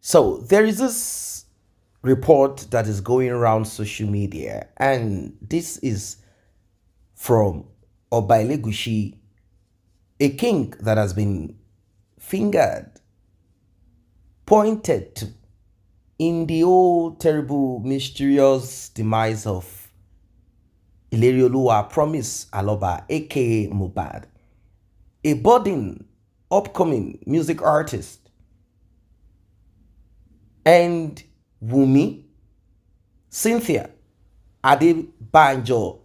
So there is this report that is going around social media, and this is from Elegushi, a king that has been fingered, pointed to in the old terrible mysterious demise of Ilerioluwa Promise Aloba, aka Mohbad, a budding upcoming music artist, and Wunmi, Cynthia Adebanjo,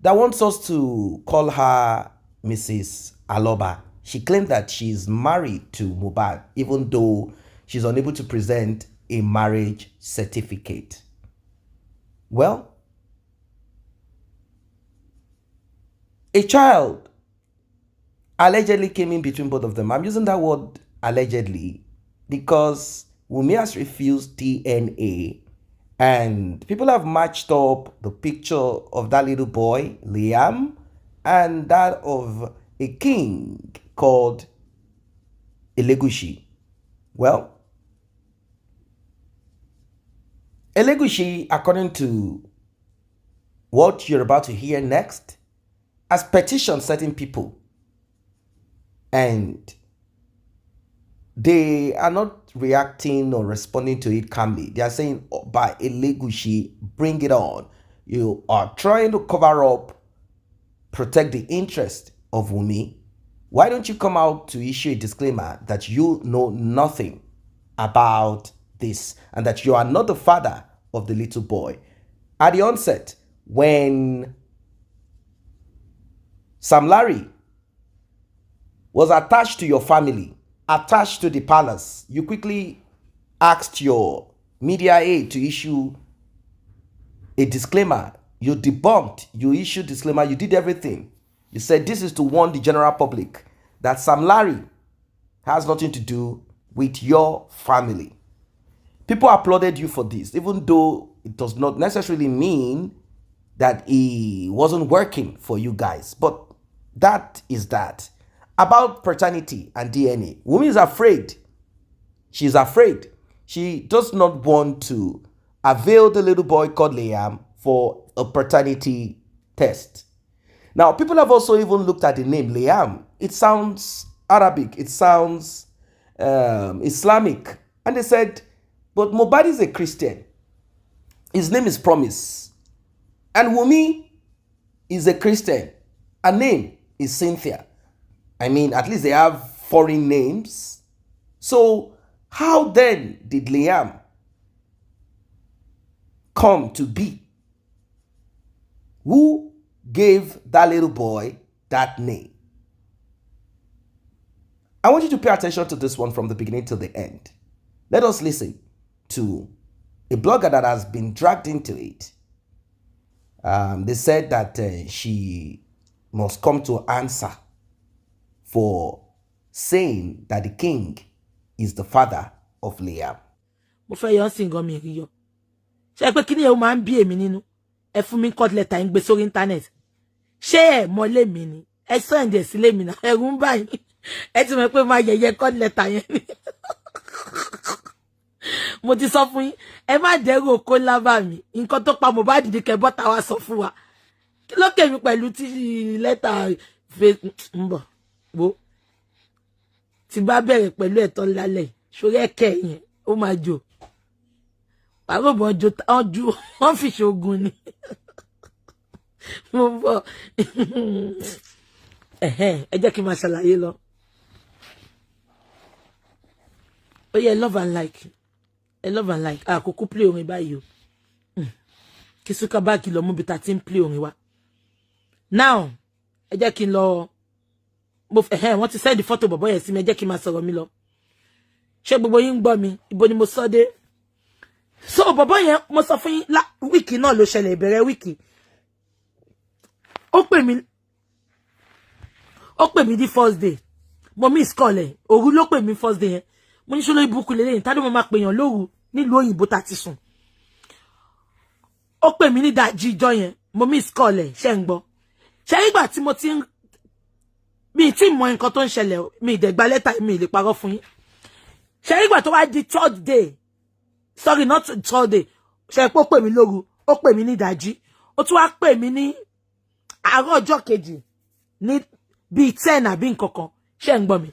that wants us to call her Mrs. Aloba. She claimed that she's married to Mohbad, even though she's unable to present a marriage certificate. Well, a child allegedly came in between both of them. I'm using that word allegedly because Wunmi has refused DNA, and people have matched up the picture of that little boy, Liam, and that of a king called Elegushi. Well, Elegushi, according to what you're about to hear next, has petitioned certain people, and they are not reacting or responding to it calmly. They are saying, oh, by Elegushi, bring it on. You are trying to cover up, protect the interest of Wunmi. Why don't you come out to issue a disclaimer that you know nothing about this and that you are not the father of the little boy? At the onset, when Sam Larry was attached to your family, attached to the palace, you quickly asked your media aide to issue a disclaimer. You debunked, you issued disclaimer, you did everything. You said this is to warn the general public that Sam Larry has nothing to do with your family. People applauded you for this, even though it does not necessarily mean that he wasn't working for you guys. But that is that. About paternity and DNA, Wunmi is afraid. She's afraid. She does not want to avail the little boy called Liam for a paternity test. Now, people have also even looked at the name Liam. It sounds Arabic. It sounds Islamic. And they said, but Mohbad is a Christian. His name is Promise. And Wunmi is a Christian. Her name is Cynthia. I mean, at least they have foreign names. So how then did Liam come to be? Who gave that little boy that name? I want you to pay attention to this one from the beginning to the end. Let us listen to a blogger that has been dragged into it. They said that she must come to answer for saying that the king is the father of Liam. Mo fẹ́ yọ sin gan mi rí yọ. Ṣé pé kíni ẹ máa ń bí èmi nínú. Ẹ fún mi court letter ń gbé sórí internet. Ṣé ẹ mọ̀ lé mi ni. Ẹ send ẹ sí lé mi na. Ẹ̀rù ń bà yín. Ẹ ti mọ̀ pé máa yẹ̀yẹ́ court letter yẹn ni. Mo ti sọ fún yín. Ẹ má dẹ́rù oko ńlá bá mi. Nǹkan tó pa Mohbad di kẹ́ bọ́ta wá sọ fún wa. Kí ló kèmí pẹ̀lú tí letter ń bọ̀. Wo tí bá bẹ̀rẹ̀ pẹ̀lú ẹ̀tọ́ lálẹ́ sórí ẹ̀kẹ́ yẹn ó máa jò pàrọ̀bọ̀ ọjọ́ wọ́n fi ṣoògùn ni mo bọ̀ ẹ jẹ́ kí n máa ṣàlàyé lọ. Ó yẹ love and like àkókò play orin báyìí o kí súkà báàkì lọ mú bí ta ti ń play orin wa. Now ẹ jẹ́ kí n lọ wọ́n ti send photo bọ̀bọ̀ yẹn sí mi, ẹ jẹ́ kí n máa sọ̀rọ̀ mi lọ. Ṣé gbogbo yín ń gbọ́ mi? Ibo ni mo sọ dé? So bọ̀bọ̀ yẹn mo sọ fún yín wíìkì náà ló ṣẹlẹ̀, ìbẹ̀rẹ̀ wíìkì. Ó pè mí di first day. Mo miss call ẹ̀. Òru ló pè mí first day yẹn. Mo ní ṣó lórí burúkú lélẹ́yìn tá ló mo máa pèèyàn lóru nílùú òyìnbó tá ti sùn. Ó pè mí ní ìdajì ìjọ yẹn. Mo miss call ẹ̀, ṣé ń gbọ́. Ṣé ìgbà tí mo ti ń mi tí mọ nǹkan tó ń ṣẹlẹ̀ mi ìdẹ̀gbà lẹ́tà mi lè parọ́ fún yín. Ṣé ìgbà tó wá di third day. Sorry, not third day. Ṣé pé ó pè mí lóru, ó pè mí ní ìdájí. Ó tún wá pè mí ní àárọ̀ ọjọ́ kejì ní bí 10 àbí nǹkankan. Ṣé ń gbọ́ mi?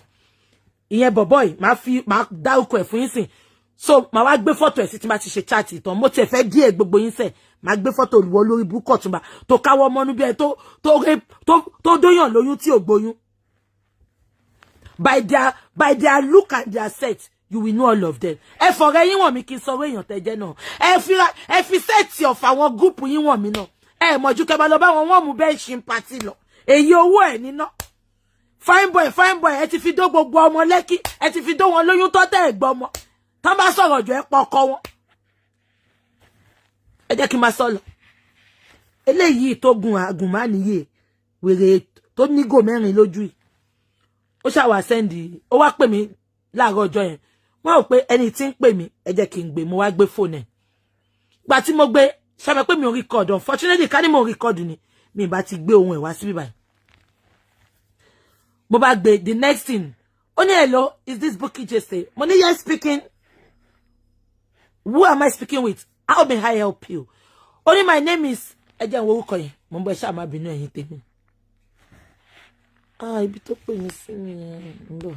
Ìyẹn boy, máa dárúkọ ẹ̀ fún yín sìn. So, máa wá gbé photo ẹ̀ sí tí máa ti ṣe chat ìtàn. Mo ti fẹ́ díẹ̀ gbogbo yín sẹ̀. Máa gbé photo olùwọ́ lórí burúkú Ọ̀túnba tó káwọ́ mọ́nú bí ẹ tó dóyàn lóyún tí ò gbóyún. By their look and their set, you will know all of them. Ẹ fọ̀rẹ́ yín wọ̀n mi kí n sọ èèyàn tẹ́jẹ́ náà. Ẹ fi set of àwọn group yín wọ̀n mi náà. Ẹ mọ̀jú kẹ́ bá lọ bá wọn wọ́n mú bẹ́ẹ̀ ṣe party lọ. Èyí owó ẹ̀ níná. Fine boy, ẹ ti fi dó gbogbo ọmọ Lẹ́kì, ẹ ti fi dó wọn lóyún tọ́tẹ̀ ẹ̀gbọ́n ọmọ. Tán bá sọ̀rọ̀ jù ẹ pọ̀ ọkọ wọn. Ẹ jẹ́ kí n máa sọ lọ. Eléyìí tó gun àgùnmánìyè wèrè tó nígò mẹ́rin lójú yìí. Ó ṣàwà sẹ́ndì, ó wá pè mí láàárọ̀ ọjọ́ yẹn. Wọ́n rò pé ẹni tí ń pè mí, ẹ jẹ́ kí n gbé, mo wá gbé fóònù ẹ̀. Ìgbà tí mo gbé, ṣàmì pé mi ò record, unfortunately ká ní mo record ni, mi bá ti gbé ohun ẹ̀ wá síbí báyìí. Mo bá gbé, the next thing, ó ní hello, is this Bukky Jesse? Mo ní yes speaking. Who am I speaking with? How may I help you? Only my name is Ejan Worukoye. Mo ń bọ̀ ṣá má bínú ẹ̀yin tèmi. Ibi tó pè mí sí mi ńbọ̀.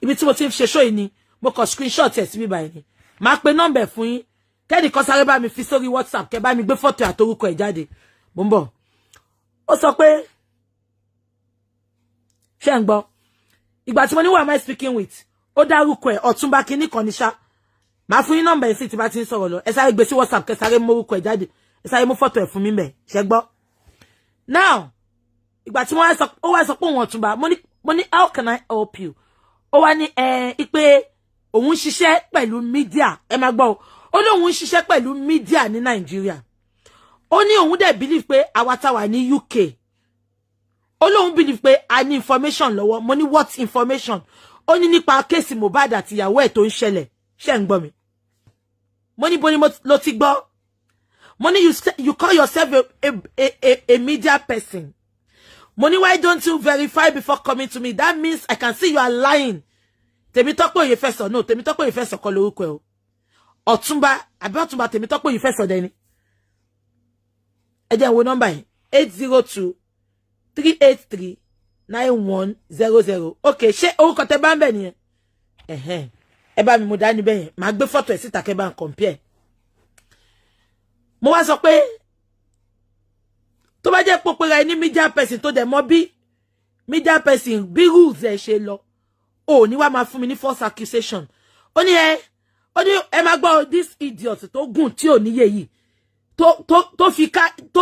Ibi tí mo ti ṣe show yìí ni mo kọ screenshot ẹ̀ sí bí báyìí ni. Má pe number fún yín. Kẹ́ni kan sáré bá mi fi sórí WhatsApp, kẹ́ bá mi gbé photo àtorúkọ ẹ̀ jáde. Mo ń bọ̀. Ó sọ pé ṣé ń gbọ́. Ìgbà tí mo ní who am I speaking with? Ó dárúkọ ẹ̀ Ọ̀túnba kíní kan ní ṣá. Màá fún yín number sí tí bá ti ń sọ̀rọ̀ lọ. Ẹ sáré gbé sí WhatsApp, kẹ́ sáré mú orúkọ ẹ̀ jáde. Ẹ sáré mú photo ẹ̀ fún mi ńbẹ̀. Ṣé gbọ́. Now, ìgbà tí ó wá sọ pé òun Ọ̀túnba, mo ní how can I help you? Ó wá ní ipe òun ṣiṣẹ́ pẹ̀lú media. Ẹ máa gbọ́. Ó ní òun ṣiṣẹ́ pẹ̀lú media ní Nàìjíríà. Ó ní òun dẹ̀ believe pé àwa tá wà ní UK. Ó lóun believe pé a ní information lọ́wọ́. Mo ní what information? Ó ní nípa kéèsì Mohbad àti ìyàwó ẹ̀ tó ń ṣẹlẹ̀. Ṣé ń gbọ́ mi? Mo ní bo ni lo ti gbọ́. Mo ní you call yourself a media person. Mo ní why don't you verify before coming to me? That means I can see you are lying. Temitope Oyefeso, no, Temitope Oyefeso kọ́ lórúkọ ẹ̀ o. Ọ̀túnba, àbí Ọ̀túnba Temitope Oyefeso dẹni. Ẹ jẹ́ wo number yìí 802-383-9100. Okay, ṣé orúkọ tẹ́ bá ń bẹ̀ nìyẹn? Ẹ bá mi mú dání bẹ́ẹ̀ yẹn. Màá gbé photo ẹ̀ síta kẹ́ bá ń compare. Mo wá sọ pé tó bá jẹ́ popera ní media person tó dẹ̀ mọ̀ bí media person bí rules ẹ̀ ṣe lọ. Ó ní wá máa fún mi ní false accusation. Ó ní ẹ máa gbọ́ this idiot tó gùn tí ò níye yìí. Tó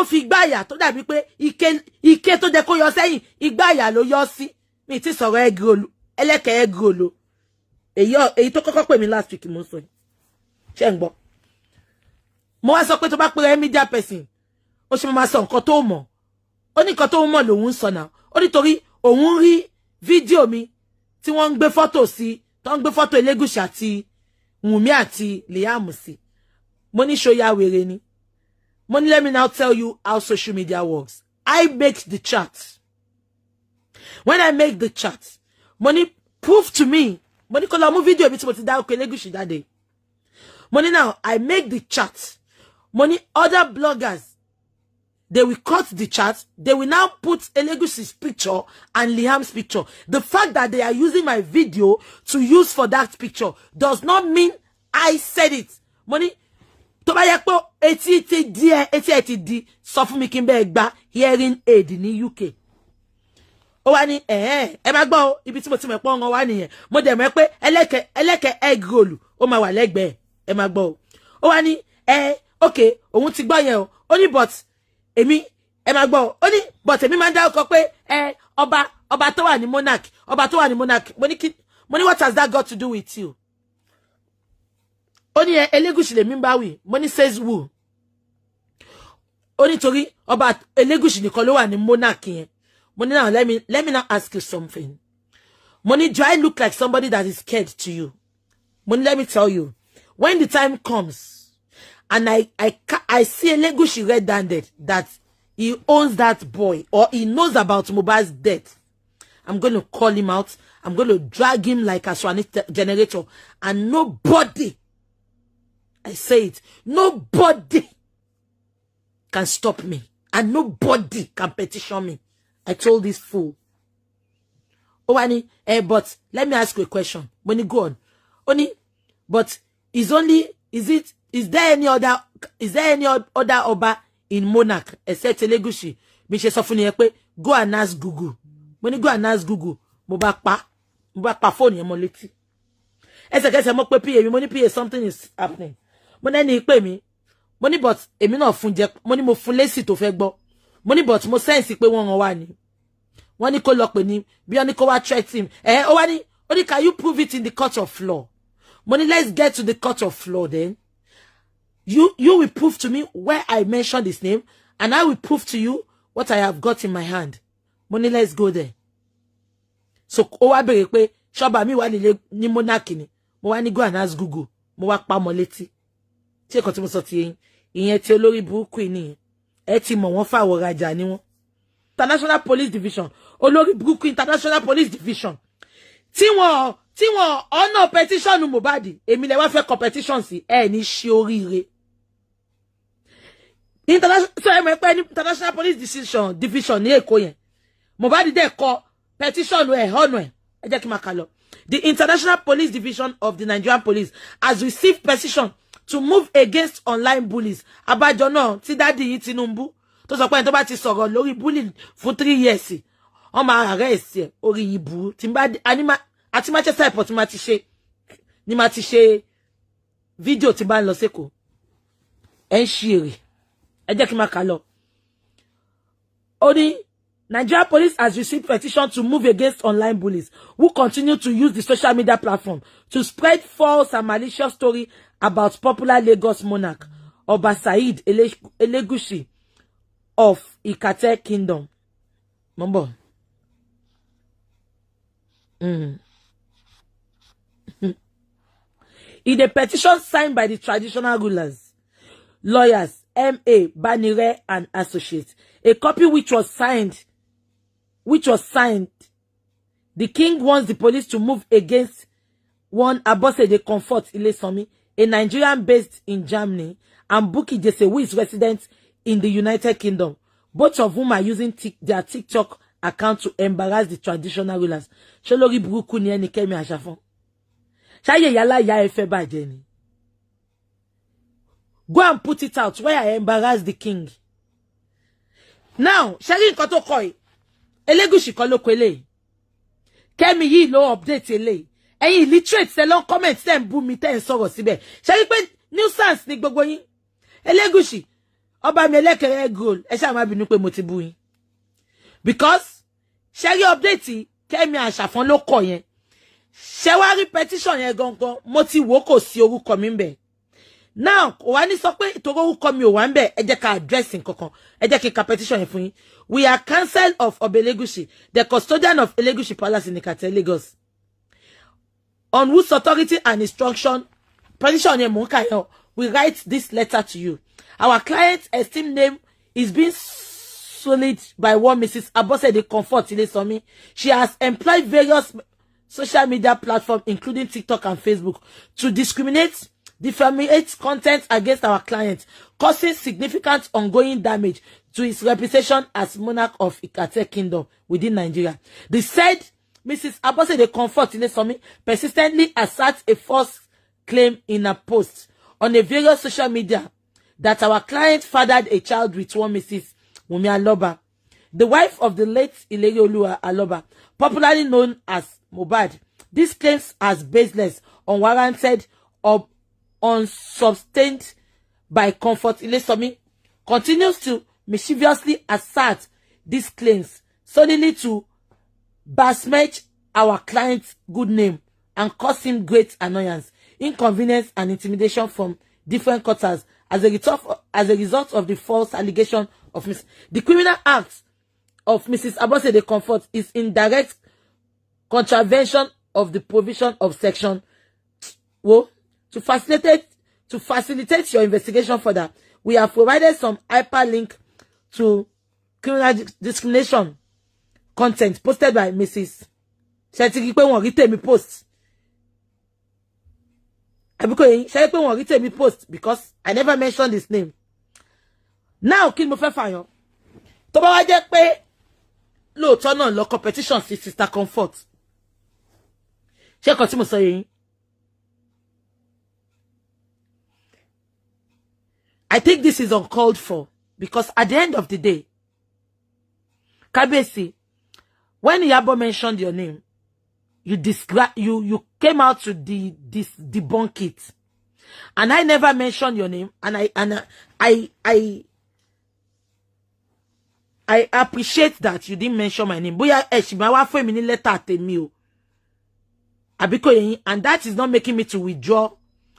fi gbáyà tó dàbí pé ike tó jẹ́ kó yọ sẹ́yìn igbáyà ló yọ sí. Mi ti sọ̀rọ̀ egg roll, ẹlẹ́kẹ̀ egg roll. Èyí tó kọ́kọ́ pè mí last week mo sọ. Ṣé ń gbọ́. Mo wá sọ pé tó bá pè media person, ó ṣe máa sọ nǹkan tó mọ̀. Ó ní nǹkan tó mọ̀ lòun sọ náà. Ó ní torí òun rí fídíò mi tí wọ́n ń gbé photo sí, tó ń gbé photo Elegushi àti Wunmi àti Liam sí. Mo ní ṣóyá wèrè ni. Mo ní let me now tell you how social media works. I make the chat. When I make the chat, mo ní prove to me. Mo ní kó lọ mú fídíò mi tí mo ti dárúkọ Elegushi jáde. Mo ní now I make the chat. Mo ní other bloggers, they will cut the chat. They will now put Elegushi's picture and Liam's picture. The fact that they are using my video to use for that picture does not mean I said it. Money, tó bá yẹ pé etí ti di sọ fún mi kí n bẹ́ẹ̀ gba hearing aid ní UK. Ó wá ní ẹ má gbọ́ o, ibi tí mo ti mọ̀ pé ọ̀ràn wá nìyẹn. Mo dẹ̀ mọ̀ pé ẹlẹ́kẹ̀ egg roll ó máa wà lẹ́gbẹ̀ẹ́. Ẹ má gbọ́ o. Ó wá ní okay, òun ti gbọ́ yẹn o. Ó ní but èmi ẹ máa gbọ́ ó ní but èmi máa ń dárúkọ pé ọba tó wà ní monarch, ọba tó wà ní monarch. Mo ní what has that got to do with you? Ó ní Elegushi lèmi bá wí. Mo ní says who? Ó ní torí ọba Elegushi nìkan ló wà ní monarch yẹn. Mo ní now let me now ask you something. Mo ní do I look like somebody that is scared to you? Mo ní let me tell you, when the time comes and I see Elegushi red-handed that he owns that boy or he knows about Mohbad's death, I'm going to call him out. I'm going to drag him like a Swanee generator. And nobody, I say it, nobody can stop me. And nobody can petition me. I told this fool. Owani, but let me ask you a question. When you go on. Oni, but is there any other Oba in Monarch except Elegushi? Mishe Sofuni Ekpe, go and ask Google. When you go and ask Google, mo ba pa phone yen mo leti. Ese mo pe PA, money PA, something is happening. Money ni pe mi. Money but èmi náà fún jẹ, money mo fún lesi tó fẹ́ gbọ́. Money but mo sense pé wọ́n wá ni. Wọ́n ní kó lọ pè ní bí wọ́n ní kó wá threat him. Only can you prove it in the court of law? Money, let's get to the court of law then. You will prove to me where I mentioned his name, and I will prove to you what I have got in my hand. Money, let's go there. So, owa bere pe shoba mi wa ni Monarch ni. Mo wa ni go and ask Google. Mo wa pa mo leti. Ṣé ko tí mo sọ ti yin. Ìyẹn tí olórí burúkú ni. Ẹ ti mọ̀ wọ́n fa wo raja ni wọ́n. International Police Division. Olórí burúkú International Police Division. Tí wọ́n honor petition Mohbad, èmi lè wá fẹ́ competition sí ẹ ní ṣe oríire. International Police Division ní Èkó yẹn. Mohbad dé kọ petition ẹ honor ẹ jẹ́ kí ma kà lọ. The International Police Division of the Nigerian Police has received petition to move against online bullies. Abájọ náà tí daddy yín Tinubu tó sọ pé ẹni tó bá ti sọ̀rọ̀ lórí bullying fún 3 years. On ma arrest ẹ orí ibu tí bá anima àti Manchester Airport ni ma ti ṣe video tí bá lọ seko en ṣire ẹ jẹ́ kí ma kà lọ. Oni Nigeria police has received petition to move against online bullies who continue to use the social media platform to spread false and malicious story about popular Lagos monarch Oba Said Elegushi of Ikate Kingdom. Mombo. In a petition signed by the traditional rulers, lawyers, M.A. Banire and Associates, a copy which was signed, the king wants the police to move against one Abosede Comfort Ilesomi, a Nigerian based in Germany, and Buki Jesse, who is resident in the United Kingdom, both of whom are using their TikTok account to embarrass the traditional rulers. Sholori buruku ni eni Kemi Asafon. Shaye yala ya efe baje ni. Go and put it out where I embarrass the king. Now, Shari nkan to koi. Elegushi ko lo kwele. Kemi yi lo update ele. Ẹ̀yin illiterate se lon comment se bú mi te sọ̀rọ̀ síbẹ̀. Shari pe nuisance ni gbogbo yin. Elegushi Oba mi elekere goal. Ẹ ṣá má bínú pé mo ti bú yín. Because Shari update Kemi Asafon ló kọ yẹn. Ṣé wá rí petition yẹn gangan mo ti wò kò sí orúkọ mi ńbẹ̀. Now, wá ní sọ pé ìtorí orúkọ mi ò wà ńbẹ̀, ẹ jẹ́ ká address nǹkankan. Ẹ jẹ́ kí ka petition yẹn fún yín. We are council of Elegushi, the custodian of Elegushi Palace in Ikate, Lagos, on whose authority and instruction petition yẹn mo ka yẹn. We write this letter to you. Our client's esteemed name is being sullied by one Mrs. Abosede Comfort Ilesomi. She has employed various social media platforms, including TikTok and Facebook, to discriminate, defamate content against our client, causing significant ongoing damage to his reputation as monarch of Ikate Kingdom within Nigeria. The said Mrs. Abosede Comfort Ilesomi persistently asserts a false claim in a post on a various social media that our client fathered a child with one Mrs. Wunmi Aloba, the wife of the late Ileolua Aloba, popularly known as Mohbad. These claims are baseless, unwarranted, or unsubstantiated by Comfort Ilesomi continues to mischievously assert these claims solely to besmirch our client's good name and cause him great annoyance, inconvenience, and intimidation from different quarters as a result of the false allegation of the criminal act of Mrs. Abosede Comfort is in direct contravention of the provision of section to facilitate your investigation further. We have provided some hyperlink to criminal discrimination content posted by Mrs. Shetigi pé wọ́n rí tèmi post. Abiko ṣe pé wọ́n rí tèmi post because I never mentioned his name. Now kí mo fẹ́ fàyàn. Tó bá wá jẹ́ pé lóòótọ́ náà lọ competition sí Sister Comfort. Ṣé kò tí mo sọ yín? I think this is uncalled for because at the end of the day, Kabesi, when Yabo mentioned your name, you came out to debunk it, and I never mentioned your name, and I appreciate that you didn't mention my name. Boya Eshimawa for me letter temi o. Abiko yin, and that is not making me to withdraw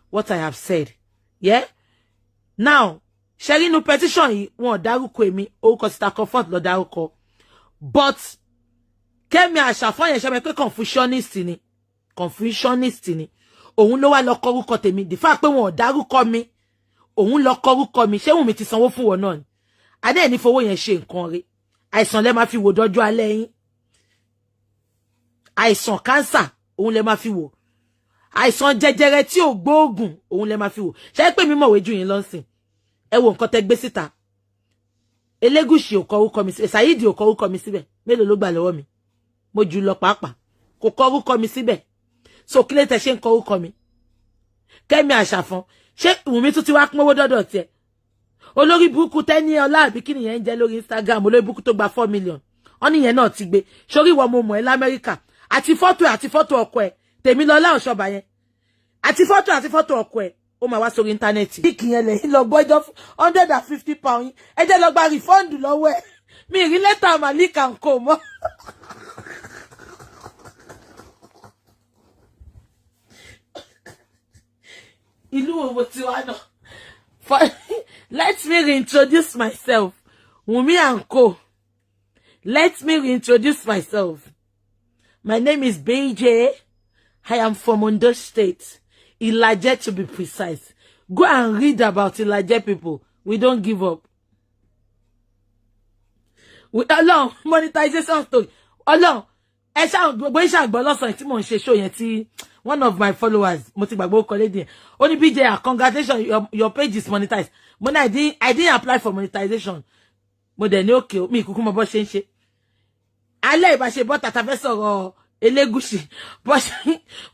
what I have said. Yeah. Now, sharing no petition yi won daruko emi orúkọ Sister Comfort ló dárúkọ. But Kemi Asafon yen se me pe confusionist ni. Confusionist ni. Òun ló wá lọ kọ orúkọ tèmi. The fact pé wọ́n dárúkọ mi, òun lọ kọ orúkọ mi. Ṣé Wunmi ti sanwó fún wọn náà ni? Ade ni fowó yẹn ṣe nǹkan re. Àìsàn lẹ máa fi wò dọjọ́ alẹ́ yín. Àìsàn cancer òun lẹ máa fi wò. Àìsàn jẹjẹrẹ tí ò gbóògùn òun lẹ máa fi wò. Ṣé pé mi mọ̀wé jù yín lọ́sìn. Ẹ wo nǹkan tẹ́ gbé síta. Elegushi ò kọ orúkọ mi síbẹ̀. Saheed ò kọ orúkọ mi síbẹ̀. Mélòó ló gbà lọ́wọ́ mi? Mo jù lọ pàápàá. Kò kọ orúkọ mi síbẹ̀. So kí lẹ tẹ́ ṣe ń kọ orúkọ mi? Kẹ́mi Àṣàfọ́n. Ṣé Wunmi tún ti wá pín owó dọ́dọ̀ tiẹ̀? Olórí burúkú Tẹ́ni Ọlá àbí kí nìyẹn ń jẹ́ lórí Instagram. Olórí burúkú tó gba 4 million. Wọ́n níyẹn náà ti gbé. Sórí ìwọ mo mọ̀ ẹ́ l'Amẹ́ríkà. Àti fọ́tò ọkọ ẹ̀. Tèmilọ́lá Ọ̀ṣọ́bà yẹn. Àti fọ́tò ọkọ ẹ̀. Ó máa wá sórí íńtánẹ́ẹ̀tì. Kíkì yẹn lẹ́yìn lọ gbọ́jọ́ £150. Ẹ jẹ́ lọ gba refund lọ́wọ́ ẹ̀. Mi rí lẹ́tà Màlíkà ń kó mọ́. Ìlú wo ti wá náà? Let me reintroduce myself. Wunmi and Co. Let me reintroduce myself. My name is BJ. I am from Ondo State. Ilaje to be precise. Go and read about Ilaje people. We don't give up. Along monetization story. Along. Show one of my followers, only BJ, congratulations, your page is monetized. When I didn't apply for monetization. Mo de ni okay, mi kuku mo bo se nse. Ale ba se bota ta fe sọ̀rọ̀ Elegushi. But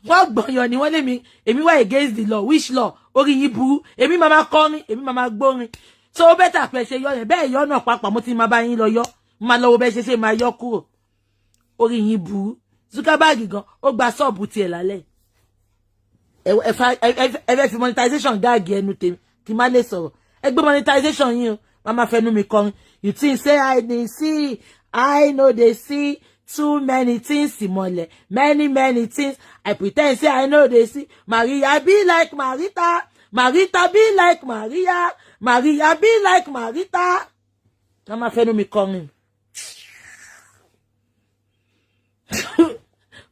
wọ́n gbọ́yàn ni wọ́n lé mi, èmi wá against the law. Which law? Orí yín burú. Èmi mama kọrin, èmi mama gbórin. So better pé ṣe yọ yẹn. Bẹ́ẹ̀ yọ náà pàápàá mo ti máa bá yín lọ yọ. Mo lọ wo bẹ́ẹ̀ ṣe máa yọ kúrò. Orí yín burú. Zuckerberg gan, ó gba sub ti ẹ̀ lálẹ́. Ẹ fẹ́ fi monetization gag ẹnu tèmi kí má lè sọ̀rọ̀. Ẹ gbé monetization yín o. Mama fẹnu mi kọrin. You think say I didn't see, I know they see too many things, Simole. Many things. I pretend say I know they see. Maria be like Marita. Marita be like Maria. Maria be like Marita. Mama fẹnu mi kọrin.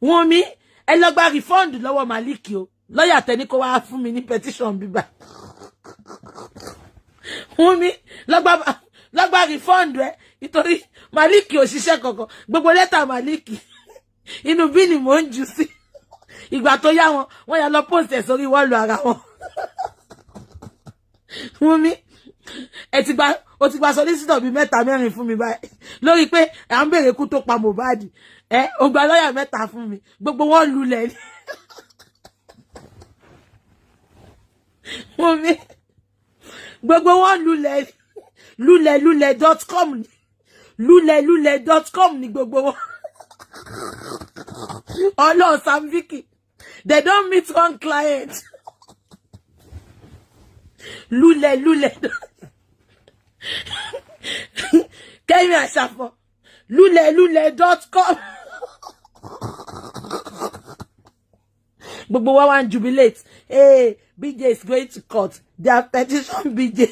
Wunmi, ẹ lọ gba refund lọ́wọ́ Maliki o. Lọ́yà tẹ́ni kó wá fún mi ní petition bíbá. Wunmi, lọ gba refund rẹ̀ nítorí Maliki ò ṣiṣẹ́ kankan. Gbogbo lẹ́tà Maliki inú bí ni mò ń jù sí. Ìgbà tó yá wọ́n yá lọ post ẹ̀ sórí wọ́ọ̀lù ara wọn. Wunmi, o ti gba solicitor bí 3-4 fún mi báyìí. Lórí pé à ń bèrè kú tó pa Mohbad. O gba lọ́yà 3 fún mi. Gbogbo wọn lulẹ̀ ni. Wunmi, gbogbo wọn lulẹ̀ lulẹ̀.com lulẹ̀.com ni gbogbo wọn. Ọlọ́run Sam Vicky, they don't meet one client. Lulẹ̀. Kẹ́mi Àṣàfọ́n, lulẹ̀.com. Gbogbo wa wan jubilate. Hey, BJ is going to court. Their petition BJ.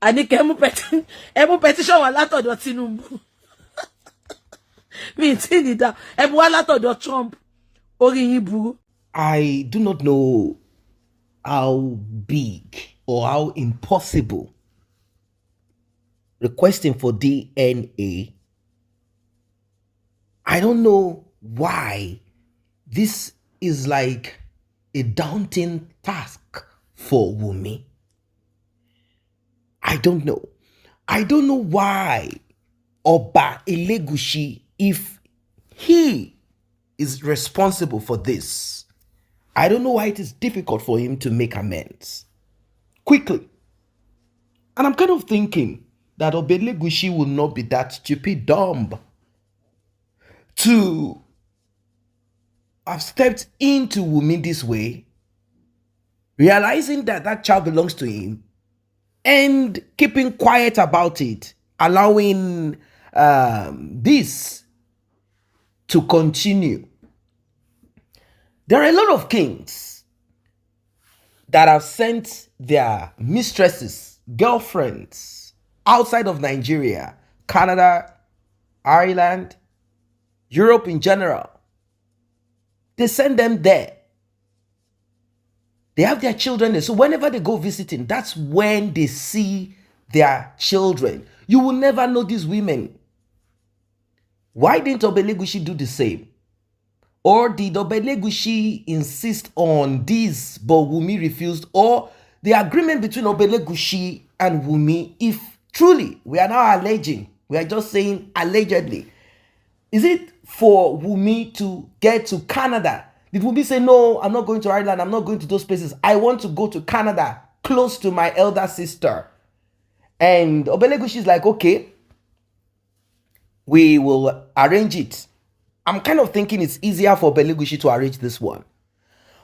Ani kemu petition wa látọ̀dọ̀ Tinubu. Mi ti ni da. Ẹ bu wa látọ̀dọ̀ Trump. Orí yín burú. I do not know how big or how impossible requesting for DNA. I don't know why this is like a daunting task for Wunmi. I don't know. I don't know why Oba Elegushi, if he is responsible for this, I don't know why it is difficult for him to make amends quickly. And I'm kind of thinking that Oba Elegushi will not be that stupid dumb to have stepped into Wunmi this way, realizing that that child belongs to him, and keeping quiet about it, allowing this to continue. There are a lot of kings that have sent their mistresses, girlfriends outside of Nigeria, Canada, Ireland, Europe in general. They send them there. They have their children there. So whenever they go visiting, that's when they see their children. You will never know these women. Why didn't Oba Elegushi do the same? Or did Oba Elegushi insist on this, but Wunmi refused? Or the agreement between Oba Elegushi and Wunmi, if truly we are now alleging, we are just saying allegedly, is it for Wunmi to get to Canada? Did Wunmi say, no, I'm not going to Ireland, I'm not going to those places, I want to go to Canada, close to my elder sister? And Oba Elegushi is like, okay, we will arrange it. I'm kind of thinking it's easier for Oba Elegushi to arrange this one.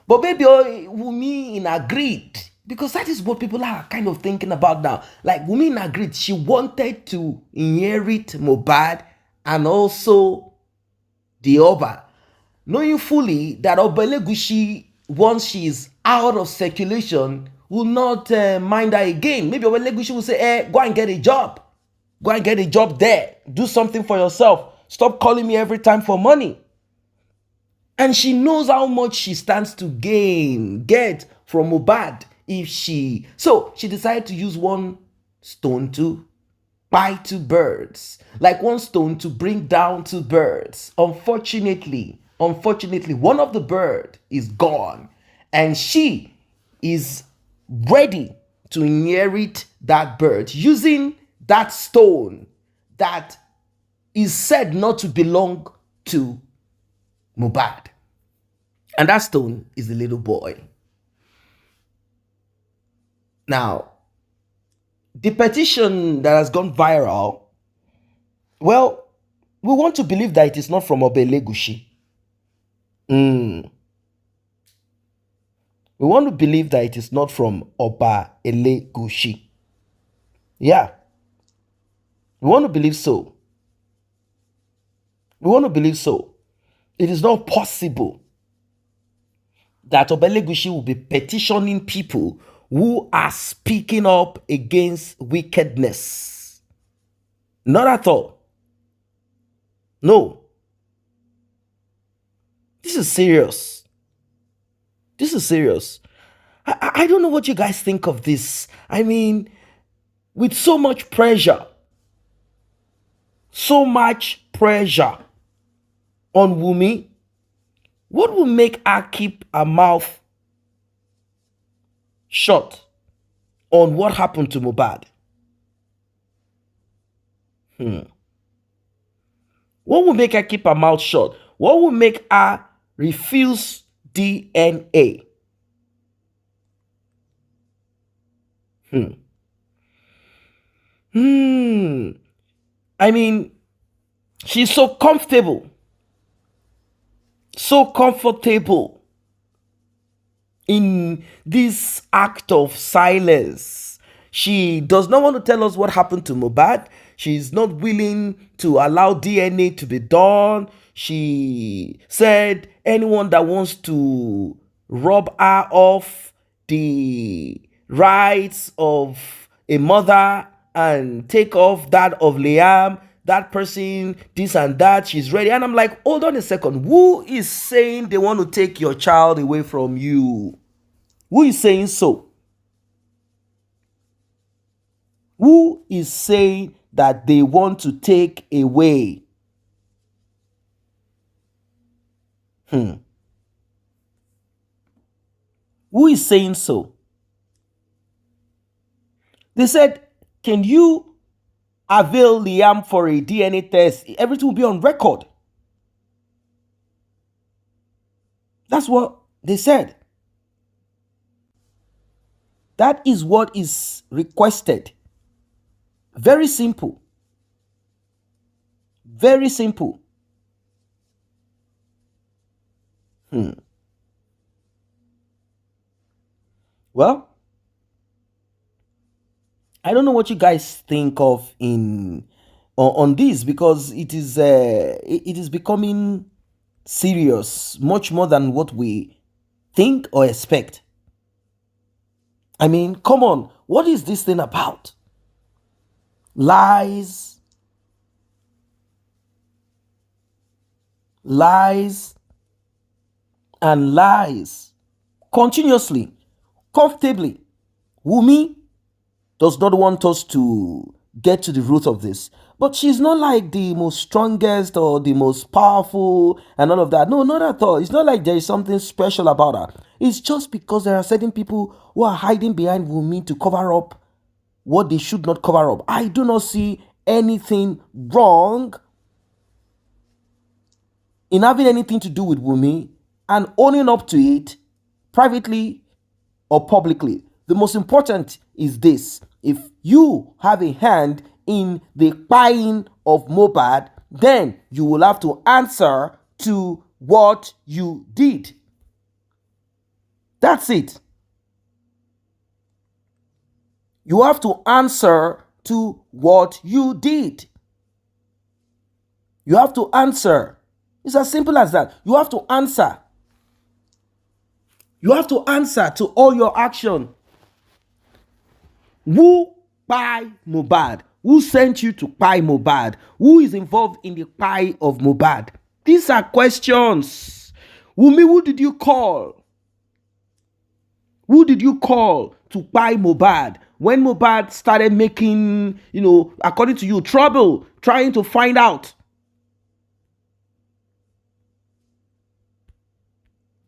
But maybe Wunmi agreed, because that is what people are kind of thinking about now. Like Wunmi agreed, she wanted to inherit Mohbad and also the Oba, knowing fully that Oba Elegushi, once she is out of circulation, will not mind her again. Maybe Oba Elegushi will say, hey, go and get a job. Go and get a job there. Do something for yourself. Stop calling me every time for money. And she knows how much she stands to get from Mohbad if she... So she decided to use one stone to buy two birds. Like one stone to bring down two birds. Unfortunately, one of the bird is gone. And she is ready to inherit that bird using that stone that is said not to belong to Mohbad. And that stone is the little boy. Now, the petition that has gone viral, well, we want to believe that it is not from Oba Elegushi. We want to believe that it is not from Oba Elegushi. Yeah. We want to believe so. It is not possible that Oba Elegushi will be petitioning people who are speaking up against wickedness. Not at all. No. This is serious. I don't know what you guys think of this. I mean, with so much pressure on Wunmi, what will make her keep her mouth shut on what happened to Mohbad? What will make her keep her mouth shut? What will make her refuse DNA? I mean, she's so comfortable in this act of silence. She does not want to tell us what happened to Mohbad. She's not willing to allow DNA to be done. She said anyone that wants to rob her of the rights of a mother and take off that of Liam, that person, this and that, she's ready. And I'm like, hold on a second. Who is saying they want to take your child away from you? Who is saying so? Who is saying that they want to take away? Who is saying so? They said, can you avail Liam for a DNA test? Everything will be on record. That's what they said. That is what is requested. Very simple. Very simple. Well, I don't know what you guys think of on this, because it is becoming serious, much more than what we think or expect. I mean, come on, what is this thing about? Lies, lies, and lies continuously, comfortably. Wunmi does not want us to get to the root of this. But she's not like the most strongest or the most powerful and all of that. No, not at all. It's not like there is something special about her. It's just because there are certain people who are hiding behind Wunmi to cover up what they should not cover up. I do not see anything wrong in having anything to do with Wunmi and owning up to it privately or publicly. The most important is this: if you have a hand in the buying of Mohbad, then you will have to answer to what you did. That's it. You have to answer to what you did. You have to answer. It's as simple as that. You have to answer. You have to answer to all your action. Who buy Mohbad? Who sent you to buy Mohbad? Who is involved in the buy of Mohbad? These are questions. Wunmi, who did you call? Who did you call to buy Mohbad? When Mohbad started making, according to you, trouble, trying to find out.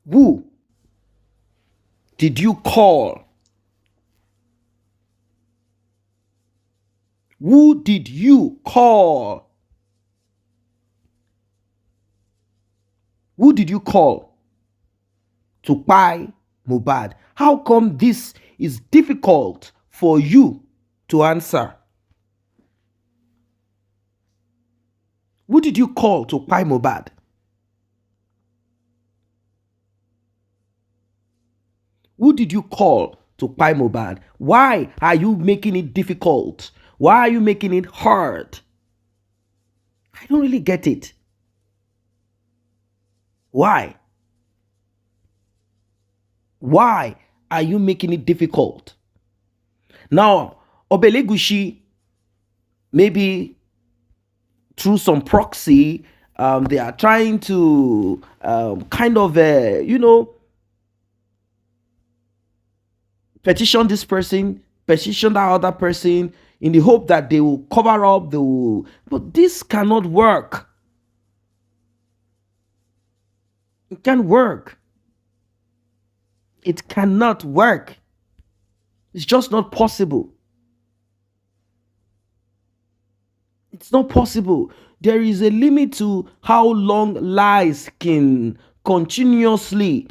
Who did you call? Who did you call? Who did you call to buy Mohbad? How come this is difficult for you to answer? Who did you call to buy Mohbad? Who did you call to buy Mohbad? Why are you making it difficult? Why are you making it hard? I don't really get it. Why? Why are you making it difficult? Now, Elegushi, maybe through some proxy, they are trying to petition this person, petition that other person, in the hope that they will cover up, but this cannot work. It can't work. It cannot work. It's just not possible. It's not possible. There is a limit to how long lies can continuously.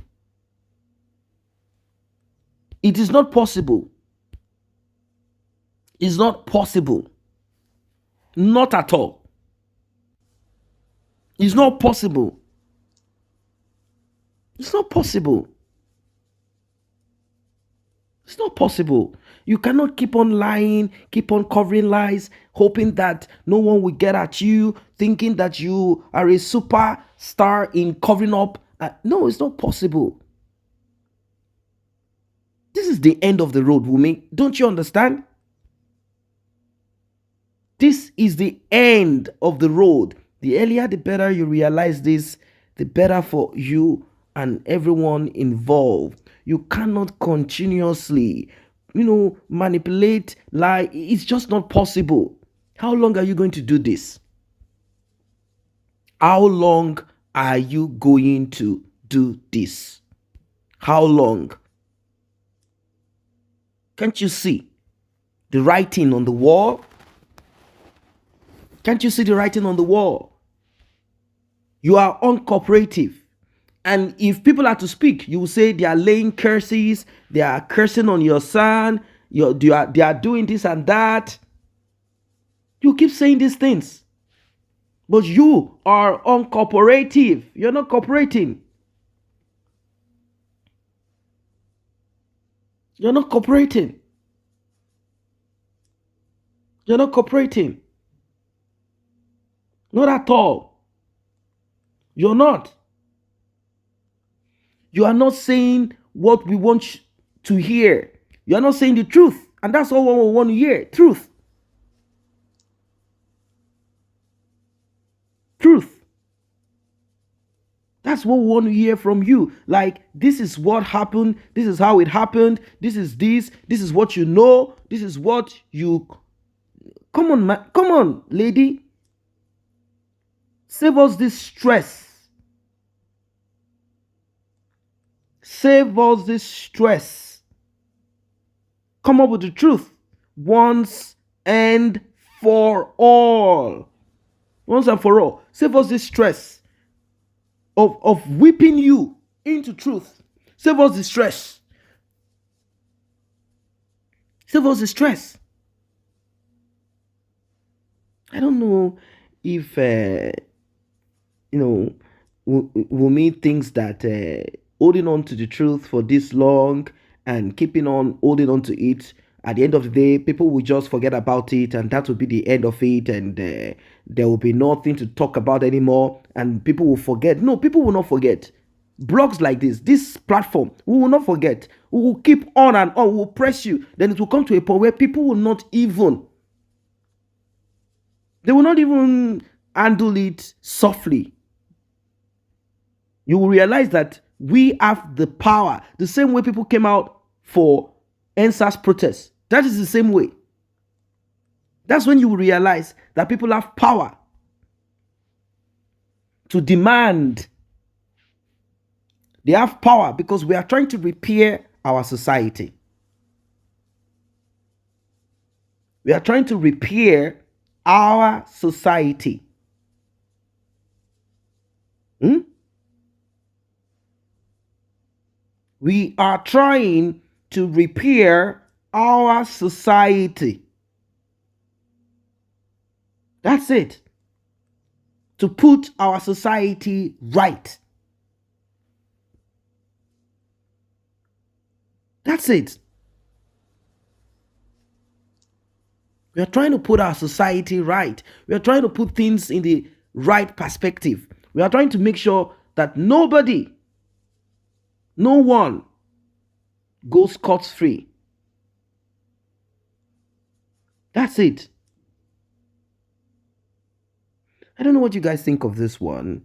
It is not possible. It's not possible. Not at all. It's not possible. It's not possible. It's not possible. You cannot keep on lying, keep on covering lies, hoping that no one will get at you, thinking that you are a superstar in covering up. No, it's not possible. This is the end of the road, Wunmi. Don't you understand? This is the end of the road. The earlier, the better you realize this, the better for you and everyone involved. You cannot continuously manipulate, lie. It's just not possible. How long are you going to do this? How long are you going to do this? How long? Can't you see the writing on the wall? Can't you see the writing on the wall? You are uncooperative. And if people are to speak, you will say they are laying curses, they are cursing on your son, they are doing this and that. You keep saying these things. But you are uncooperative. You're not cooperating. You're not cooperating. You're not cooperating. Not at all. You're not. You are not saying what we want to hear. You are not saying the truth. And that's all we want to hear. Truth. Truth. That's what we want to hear from you. Like, this is what happened. This is how it happened. This is this. This is what you know. This is what you... Come on, man. Come on, lady. Save us this stress. Save us this stress. Come up with the truth once and for all. Once and for all. Save us this stress of whipping you into truth. Save us the stress. Save us the stress. I don't know if Wunmi thinks that holding on to the truth for this long and keeping on holding on to it, at the end of the day, people will just forget about it, and that will be the end of it, and there will be nothing to talk about anymore, and people will forget. No, people will not forget. Blogs like this platform, we will not forget. We will keep on and on. We will press you. Then it will come to a point where people will not even, they will not even handle it softly. You will realize that we have the power. The same way people came out for NSAS protests. That is the same way. That's when you will realize that people have power to demand. They have power because we are trying to repair our society. We are trying to repair our society. We are trying to repair our society. That's it. To put our society right. That's it. We are trying to put our society right. We are trying to put things in the right perspective. We are trying to make sure that no one goes scot-free. That's it. I don't know what you guys think of this one.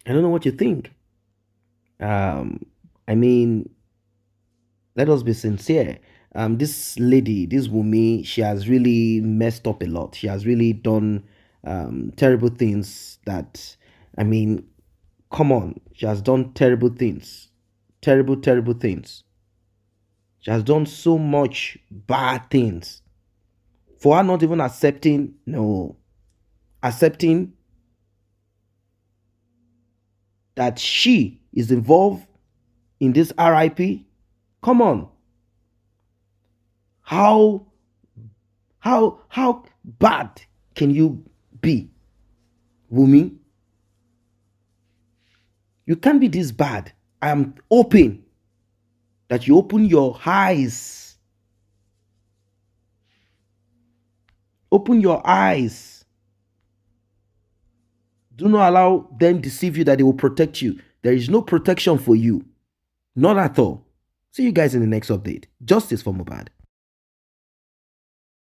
I don't know what you think. I mean, let us be sincere. This lady, this Wunmi, she has really messed up a lot. She has really done terrible things that, I mean, come on. She has done terrible things. Terrible, terrible things. She has done so much bad things. For her not even accepting that she is involved in this RIP. Come on. How bad can you be, Wunmi? You can't be this bad. I am hoping that you open your eyes. Open your eyes. Do not allow them deceive you that they will protect you. There is no protection for you. Not at all. See you guys in the next update. Justice for Mohbad.